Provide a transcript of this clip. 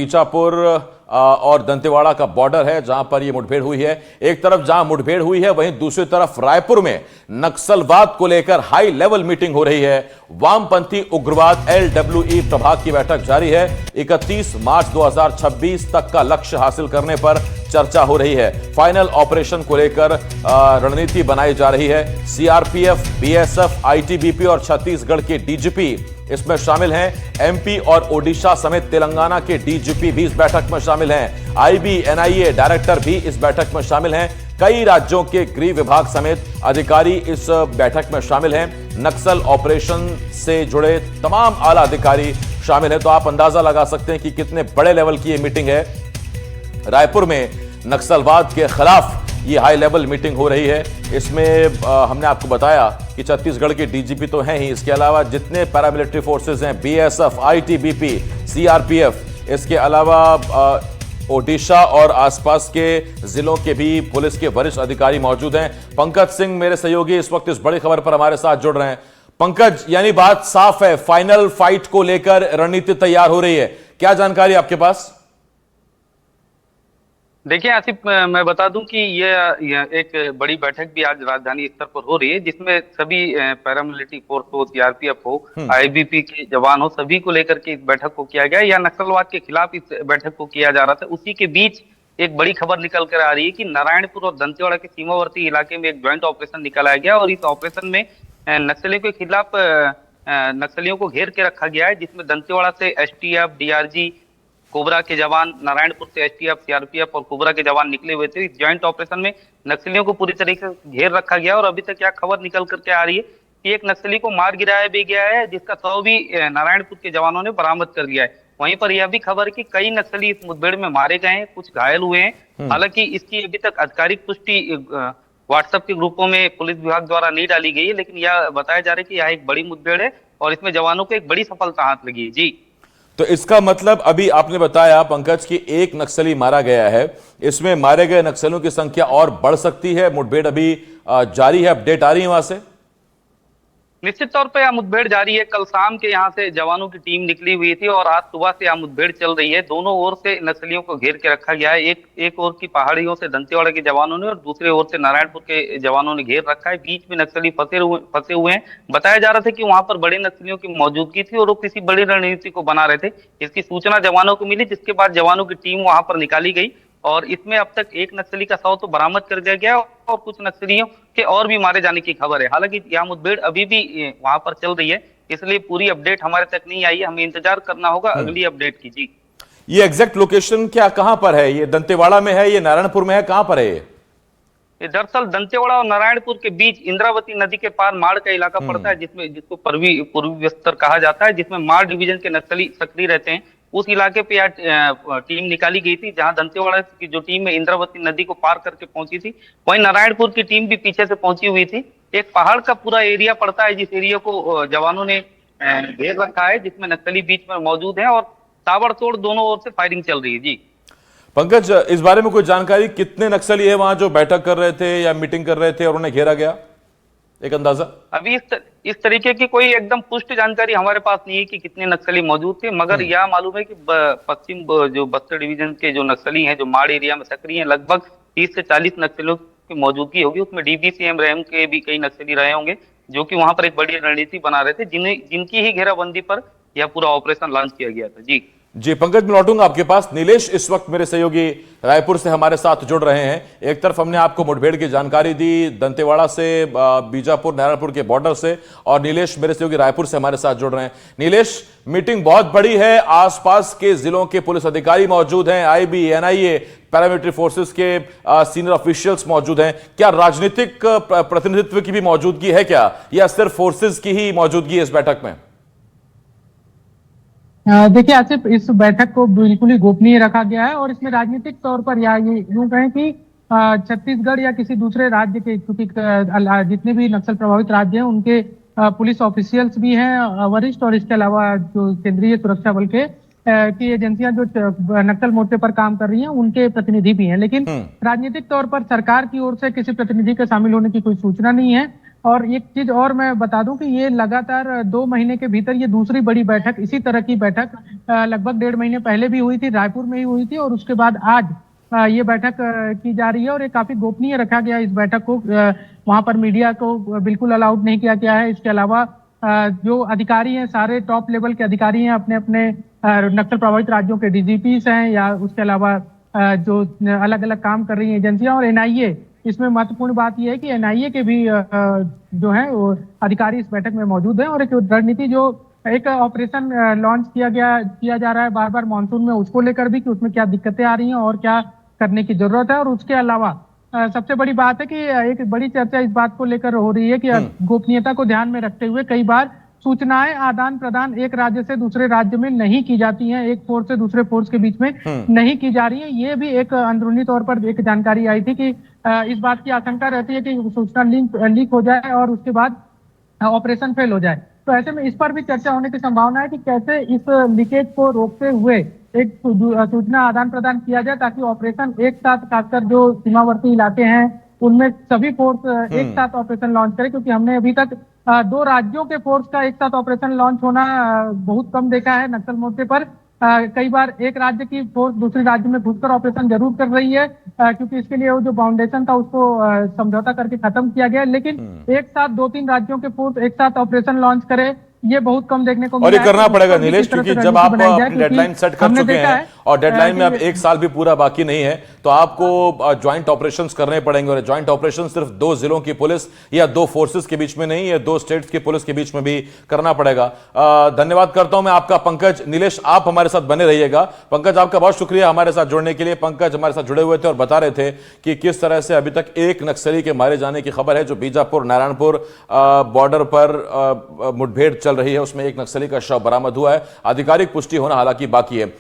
बीजापुर और दंतेवाड़ा का बॉर्डर है जहां पर यह मुठभेड़ हुई है। एक तरफ जहां मुठभेड़ हुई है वहीं दूसरी तरफ रायपुर में नक्सलवाद को लेकर हाई लेवल मीटिंग हो रही है। वामपंथी उग्रवाद एलडब्ल्यूई प्रभाग की बैठक जारी है। 31 मार्च 2026 तक का लक्ष्य हासिल करने पर चर्चा हो रही है। फाइनल ऑपरेशन को लेकर रणनीति बनाई जा रही है। सीआरपीएफ, बीएसएफ, आईटीबीपी और छत्तीसगढ़ के डीजीपी इसमें शामिल हैं। एमपी और ओडिशा समेत तेलंगाना के डीजीपी भी इस बैठक में शामिल हैं। आईबी, एनआईए डायरेक्टर भी इस बैठक में शामिल हैं। कई राज्यों के गृह विभाग समेत अधिकारी इस बैठक में शामिल हैं। नक्सल ऑपरेशन से जुड़े तमाम आला अधिकारी शामिल हैं। तो आप अंदाजा लगा सकते हैं कि कितने बड़े लेवल की यह मीटिंग है। रायपुर में नक्सलवाद के खिलाफ ये हाई लेवल मीटिंग हो रही है। इसमें हमने आपको बताया कि छत्तीसगढ़ के डीजीपी तो हैं ही, इसके अलावा जितने पैरामिलिट्री फोर्सेस हैं, बीएसएफ, आईटीबीपी, सीआरपीएफ, इसके अलावा ओडिशा और आसपास के जिलों के भी पुलिस के वरिष्ठ अधिकारी मौजूद हैं। पंकज सिंह मेरे सहयोगी इस वक्त इस बड़ी खबर पर हमारे साथ जुड़ रहे हैं। पंकज, यानी बात साफ है, फाइनल फाइट को लेकर रणनीति तैयार हो रही है। क्या जानकारी आपके पास? देखिए आसिफ, मैं बता दूं कि ये एक बड़ी बैठक भी आज राजधानी स्तर पर हो रही है, जिसमें सभी पैरामिलिट्री फोर्स हो, सीआरपीएफ हो, आईबीपी के जवान हो, सभी को लेकर के इस बैठक को किया गया। या नक्सलवाद के खिलाफ इस बैठक को किया जा रहा था। उसी के बीच एक बड़ी खबर निकल कर आ रही है कि नारायणपुर और दंतेवाड़ा के सीमावर्ती इलाके में एक ज्वाइंट ऑपरेशन निकाला गया और इस ऑपरेशन में नक्सलियों के खिलाफ नक्सलियों को घेर के रखा गया है, जिसमें दंतेवाड़ा से एसटीएफ, डीआरजी, कोबरा के जवान, नारायणपुर से एसटीएफ, सीआरपीएफ और कोबरा के जवान निकले हुए थे। इस ज्वाइंट ऑपरेशन में नक्सलियों को पूरी तरीके से घेर रखा गया और अभी तक क्या खबर निकल करके आ रही है कि एक नक्सली को मार गिराया भी गया है, जिसका शव भी नारायणपुर के जवानों ने बरामद कर लिया है। वहीं पर यह भी खबर है कि कई नक्सली इस मुठभेड़ में मारे गए हैं, कुछ घायल हुए हैं। हालांकि इसकी अभी तक आधिकारिक पुष्टि व्हाट्सएप के ग्रुपों में पुलिस विभाग द्वारा नहीं डाली गई है, लेकिन यह बताया जा रहा है कि यह एक बड़ी मुठभेड़ है और इसमें जवानों को एक बड़ी सफलता हाथ लगी है। जी, तो इसका मतलब अभी आपने बताया पंकज कि एक नक्सली मारा गया है, इसमें मारे गए नक्सलियों की संख्या और बढ़ सकती है? मुठभेड़ अभी जारी है, अपडेट आ रही है वहां से? निश्चित तौर पर यह मुठभेड़ जारी है। कल शाम के यहाँ से जवानों की टीम निकली हुई थी और आज सुबह से यह मुठभेड़ चल रही है। दोनों ओर से नक्सलियों को घेर के रखा गया है। एक ओर की पहाड़ियों से दंतेवाड़ा के जवानों ने और दूसरे ओर से नारायणपुर के जवानों ने घेर रखा है। बीच में नक्सली फंसे हुए हैं। बताया जा रहा था कि वहां पर बड़े नक्सलियों की मौजूदगी थी और वो किसी बड़ी रणनीति को बना रहे थे। इसकी सूचना जवानों को मिली, जिसके बाद जवानों की टीम वहां पर निकाली गई और इसमें अब तक एक नक्सली का शव तो बरामद कर दिया गया और कुछ नक्सलियों के और भी मारे जाने की खबर है। हालांकि यह मुठभेड़ अभी भी वहां पर चल रही है, इसलिए पूरी अपडेट हमारे तक नहीं आई है। हमें इंतजार करना होगा अगली अपडेट की। जी, ये एग्जैक्ट लोकेशन क्या, कहां पर है? ये दंतेवाड़ा में है, ये नारायणपुर में है, कहां पर है ये दरअसल दंतेवाड़ा और नारायणपुर के बीच इंद्रावती नदी के पार माड़ का इलाका पड़ता है, जिसको पूर्वी बस्तर कहा जाता है, जिसमें माड़ डिवीजन के नक्सली सक्रिय रहते हैं। उस इलाके पे टीम निकाली गई थी, जहां दंतेवाड़ा की जो टीम है इंद्रावती नदी को पार करके पहुंची थी। वहीं नारायणपुर की टीम भी पीछे से पहुंची हुई थी। एक पहाड़ का पूरा एरिया पड़ता है, जिस एरिया को जवानों ने घेर रखा है, जिसमें नक्सली बीच में मौजूद है और ताबड़तोड़ दोनों ओर से फायरिंग चल रही है। जी पंकज, इस बारे में कोई जानकारी, कितने नक्सली है वहां जो बैठक कर रहे थे या मीटिंग कर रहे थे और उन्हें घेरा गया? एक अंदाजा? अभी इस तरीके की कोई एकदम पुष्ट जानकारी हमारे पास नहीं है कि कितने नक्सली मौजूद थे, मगर यह मालूम है कि पश्चिम जो बस्तर डिवीजन के जो नक्सली हैं, जो माड़ एरिया में सक्रिय हैं, लगभग 30 से 40 नक्सलियों की मौजूदगी होगी। उसमें डीबीसीएम रैम के भी कई नक्सली रहे होंगे, जो कि वहां पर एक बड़ी रणनीति बना रहे थे, जिनकी ही घेराबंदी पर यह पूरा ऑपरेशन लॉन्च किया गया था। जी पंकज, मैं लौटूंगा आपके पास। नीलेश इस वक्त मेरे सहयोगी रायपुर से हमारे साथ जुड़ रहे हैं। एक तरफ हमने आपको मुठभेड़ की जानकारी दी दंतेवाड़ा से, बीजापुर नारायणपुर के बॉर्डर से, और नीलेश मेरे सहयोगी रायपुर से हमारे साथ जुड़ रहे हैं। नीलेश, मीटिंग बहुत बड़ी है, आसपास के जिलों के पुलिस अधिकारी मौजूद हैं, आईबी, एनआईए, पैरामिलिट्री फोर्सेस के सीनियर ऑफिशियल्स मौजूद हैं। क्या राजनीतिक प्रतिनिधित्व की भी मौजूदगी है क्या, या सिर्फ फोर्सेस की ही मौजूदगी है इस बैठक में? देखिए आसिफ, इस बैठक को बिल्कुल ही गोपनीय रखा गया है और इसमें राजनीतिक तौर पर या ये यूं कहें कि छत्तीसगढ़ या किसी दूसरे राज्य के, क्योंकि जितने भी नक्सल प्रभावित राज्य हैं उनके पुलिस ऑफिशियल्स भी हैं वरिष्ठ, और इसके अलावा जो केंद्रीय सुरक्षा बल के की एजेंसियां जो नक्सल मोर्चे पर काम कर रही हैं उनके प्रतिनिधि भी हैं। लेकिन राजनीतिक तौर पर सरकार की ओर से किसी प्रतिनिधि के शामिल होने की कोई सूचना नहीं है। और एक चीज और मैं बता दूं कि ये लगातार 2 महीने के भीतर ये दूसरी बड़ी बैठक, इसी तरह की बैठक लगभग 1.5 महीने पहले भी हुई थी, रायपुर में ही हुई थी, और उसके बाद आज ये बैठक की जा रही है। और ये काफी गोपनीय रखा गया इस बैठक को, वहां पर मीडिया को बिल्कुल अलाउड नहीं किया गया है। इसके अलावा जो अधिकारी हैं, सारे टॉप लेवल के अधिकारी हैं, अपने अपने नक्सल प्रभावित राज्यों के डीजीपीस हैं, या उसके अलावा जो अलग अलग काम कर रही हैं एजेंसियां, और एनआईए। इसमें महत्वपूर्ण बात यह है कि एनआईए के भी जो है वो अधिकारी इस बैठक में मौजूद हैं। और एक रणनीति जो एक ऑपरेशन लॉन्च किया जा रहा है बार बार मानसून में, उसको लेकर भी कि उसमें क्या दिक्कतें आ रही हैं और क्या करने की जरूरत है। और उसके अलावा सबसे बड़ी बात है कि एक बड़ी चर्चा इस बात को लेकर हो रही है कि गोपनीयता को ध्यान में रखते हुए कई बार सूचनाएं आदान प्रदान एक राज्य से दूसरे राज्य में नहीं की जाती हैं, एक फोर्स से दूसरे फोर्स के बीच में नहीं की जा रही है। ये भी एक अंदरूनी तौर पर एक जानकारी आई थी कि इस बात की आशंका रहती है कि सूचना लीक हो जाए और उसके बाद ऑपरेशन फेल हो जाए। तो ऐसे में इस पर भी चर्चा होने की संभावना है कि कैसे इस लीकेज को रोकते हुए एक सूचना आदान प्रदान किया जाए, ताकि ऑपरेशन एक साथ, खासकर जो सीमावर्ती इलाके हैं उनमें सभी फोर्स एक साथ ऑपरेशन लॉन्च करें। क्योंकि हमने अभी तक 2 राज्यों के फोर्स का एक साथ ऑपरेशन लॉन्च होना बहुत कम देखा है नक्सल मोर्चे पर। कई बार एक राज्य की फोर्स दूसरे राज्य में घुसकर ऑपरेशन जरूर कर रही है, क्योंकि इसके लिए वो जो बाउंडेशन था उसको समझौता करके खत्म किया गया, लेकिन एक साथ 2-3 राज्यों के फोर्स एक साथ ऑपरेशन लॉन्च करे, ये बहुत कम देखने को और ये मिला करना है। पड़ेगा नीलेश, क्योंकि जब आप अपनी डेडलाइन सेट कर चुके हैं और डेडलाइन में अब 1 साल भी पूरा बाकी नहीं है, तो आपको ज्वाइंट ऑपरेशंस करने पड़ेंगे। और ज्वाइंट ऑपरेशन सिर्फ 2 जिलों की पुलिस या 2 फोर्सेस के बीच में नहीं है, 2 स्टेट्स की पुलिस के बीच में भी करना पड़ेगा। धन्यवाद करता हूं मैं आपका पंकज। नीलेश, आप हमारे साथ बने रहिएगा। पंकज, आपका बहुत शुक्रिया हमारे साथ जुड़ने के लिए। पंकज हमारे साथ जुड़े हुए थे और बता रहे थे कि किस तरह से अभी तक एक नक्सली के मारे जाने की खबर है। जो बीजापुर नारायणपुर बॉर्डर पर मुठभेड़ चल रही है, उसमें एक नक्सली का शव बरामद हुआ है। आधिकारिक पुष्टि होना हालांकि बाकी है।